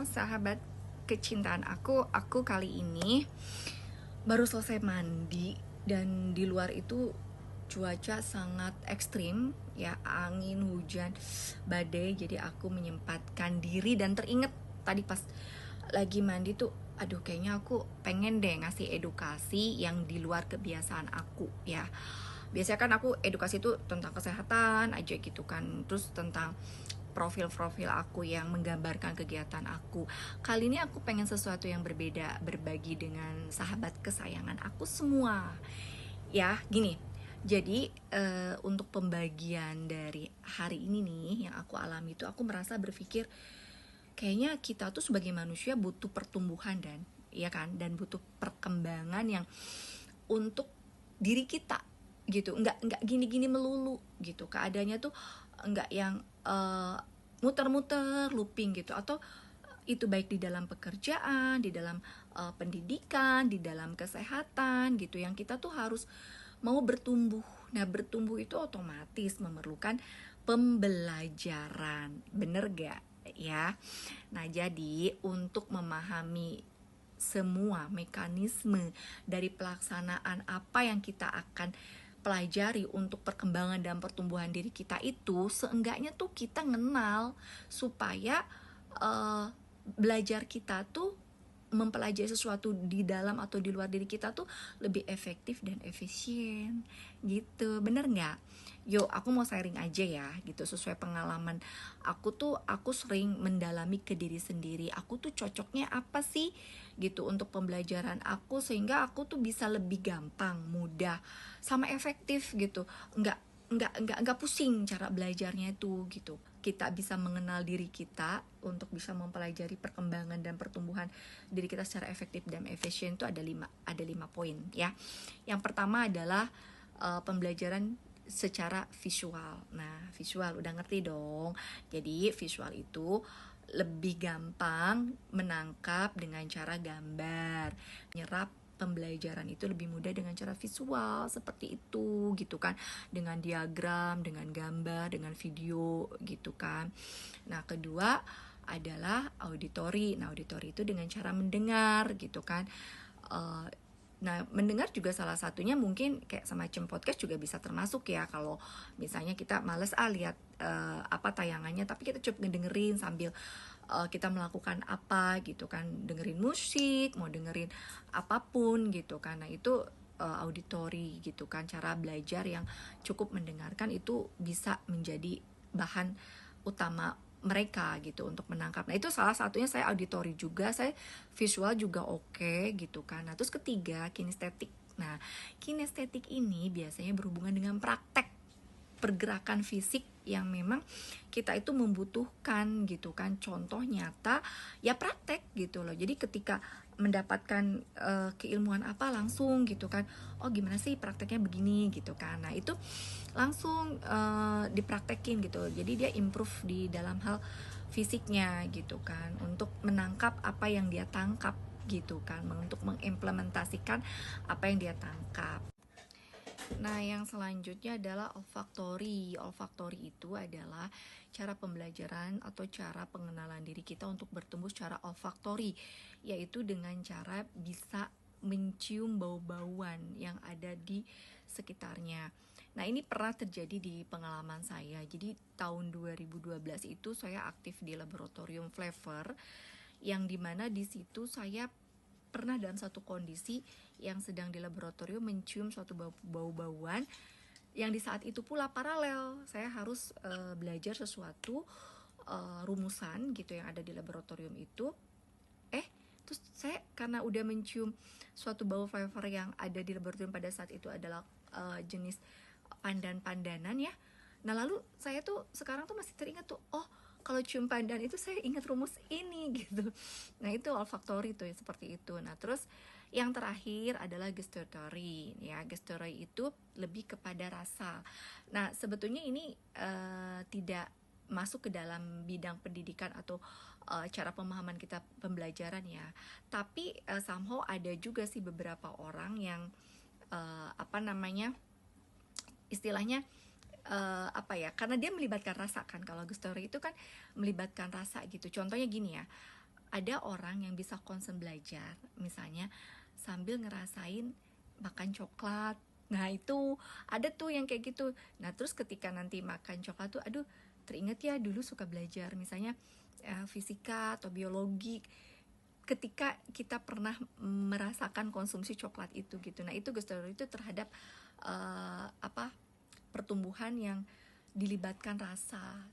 sahabat kecintaan aku kali ini baru selesai mandi dan di luar itu cuaca sangat ekstrim ya, angin, hujan, badai. Jadi aku menyempatkan diri dan teringat tadi pas lagi mandi tuh, aduh kayaknya aku pengen deh ngasih edukasi yang di luar kebiasaan aku ya. Biasanya kan aku edukasi tuh tentang kesehatan aja gitu kan, terus tentang profil-profil aku yang menggambarkan kegiatan aku. Kali ini aku pengen sesuatu yang berbeda, berbagi dengan sahabat kesayangan aku semua. Ya, gini. Jadi untuk pembagian dari hari ini nih yang aku alami itu, aku merasa berpikir kayaknya kita tuh sebagai manusia butuh pertumbuhan dan ya kan, dan butuh perkembangan yang untuk diri kita gitu, nggak gini-gini melulu gitu keadaannya tuh, nggak yang muter-muter looping gitu, atau itu baik di dalam pekerjaan, di dalam pendidikan, di dalam kesehatan gitu, yang kita tuh harus mau bertumbuh. Nah, bertumbuh itu otomatis memerlukan pembelajaran, bener gak ya? Nah, jadi untuk memahami semua mekanisme dari pelaksanaan apa yang kita akan pelajari untuk perkembangan dan pertumbuhan diri kita itu, seenggaknya tuh kita kenal supaya belajar kita tuh mempelajari sesuatu di dalam atau di luar diri kita tuh lebih efektif dan efisien gitu, bener nggak? Yuk, aku mau sharing aja ya gitu, sesuai pengalaman aku sering mendalami ke diri sendiri, aku tuh cocoknya apa sih gitu untuk pembelajaran aku, sehingga aku tuh bisa lebih gampang, mudah, sama efektif gitu, nggak pusing cara belajarnya itu gitu. Kita bisa mengenal diri kita untuk bisa mempelajari perkembangan dan pertumbuhan diri kita secara efektif dan efisien itu ada lima poin ya. Yang pertama adalah pembelajaran secara visual. Nah, visual udah ngerti dong. Jadi visual itu lebih gampang menangkap dengan cara gambar, menyerap pembelajaran itu lebih mudah dengan cara visual seperti itu gitu kan, dengan diagram, dengan gambar, dengan video gitu kan. Nah, kedua adalah auditori. Nah, auditori itu dengan cara mendengar gitu kan. Nah, mendengar juga salah satunya mungkin kayak semacam podcast juga bisa termasuk ya. Kalau misalnya kita males lihat apa tayangannya, tapi kita coba ngedengerin sambil kita melakukan apa gitu kan, dengerin musik, mau dengerin apapun gitu kan. Nah, itu auditori gitu kan, cara belajar yang cukup mendengarkan itu bisa menjadi bahan utama mereka gitu untuk menangkap. Nah, itu salah satunya saya auditori juga, saya visual juga oke gitu kan. Nah, terus ketiga kinestetik. Nah, kinestetik ini biasanya berhubungan dengan praktek pergerakan fisik yang memang kita itu membutuhkan gitu kan, contoh nyata ya praktek gitu loh. Jadi ketika mendapatkan keilmuan apa langsung gitu kan, oh gimana sih prakteknya begini gitu kan. Nah, itu langsung dipraktekin gitu, jadi dia improve di dalam hal fisiknya gitu kan, untuk menangkap apa yang dia tangkap gitu kan, untuk mengimplementasikan apa yang dia tangkap. Nah, yang selanjutnya adalah olfaktori. Olfaktori itu adalah cara pembelajaran atau cara pengenalan diri kita untuk bertumbuh secara olfaktori, yaitu dengan cara bisa mencium bau-bauan yang ada di sekitarnya. Nah, ini pernah terjadi di pengalaman saya. Jadi tahun 2012 itu saya aktif di laboratorium flavor, yang dimana di situ saya pernah dalam satu kondisi yang sedang di laboratorium mencium suatu bau-bauan yang di saat itu pula paralel saya harus belajar sesuatu rumusan gitu yang ada di laboratorium itu. Terus saya karena udah mencium suatu bau flavor yang ada di laboratorium pada saat itu adalah jenis pandan-pandanan ya. Nah, lalu saya tuh sekarang tuh masih teringat tuh, oh kalau cium pandan itu saya ingat rumus ini gitu. Nah, itu olfaktori tuh ya, seperti itu. Nah, terus yang terakhir adalah gustatory ya. Gustatory itu lebih kepada rasa. Nah, sebetulnya ini tidak masuk ke dalam bidang pendidikan atau cara pemahaman kita pembelajaran ya. Tapi somehow ada juga sih beberapa orang yang istilahnya apa ya, karena dia melibatkan rasa kan. Kalau gustatory itu kan melibatkan rasa gitu. Contohnya gini ya, ada orang yang bisa concern belajar, misalnya sambil ngerasain makan coklat. Nah itu ada tuh yang kayak gitu. Nah terus ketika nanti makan coklat tuh, aduh teringat ya dulu suka belajar misalnya fisika atau biologi, ketika kita pernah merasakan konsumsi coklat itu gitu. Nah itu gestalt itu terhadap pertumbuhan yang dilibatkan rasa.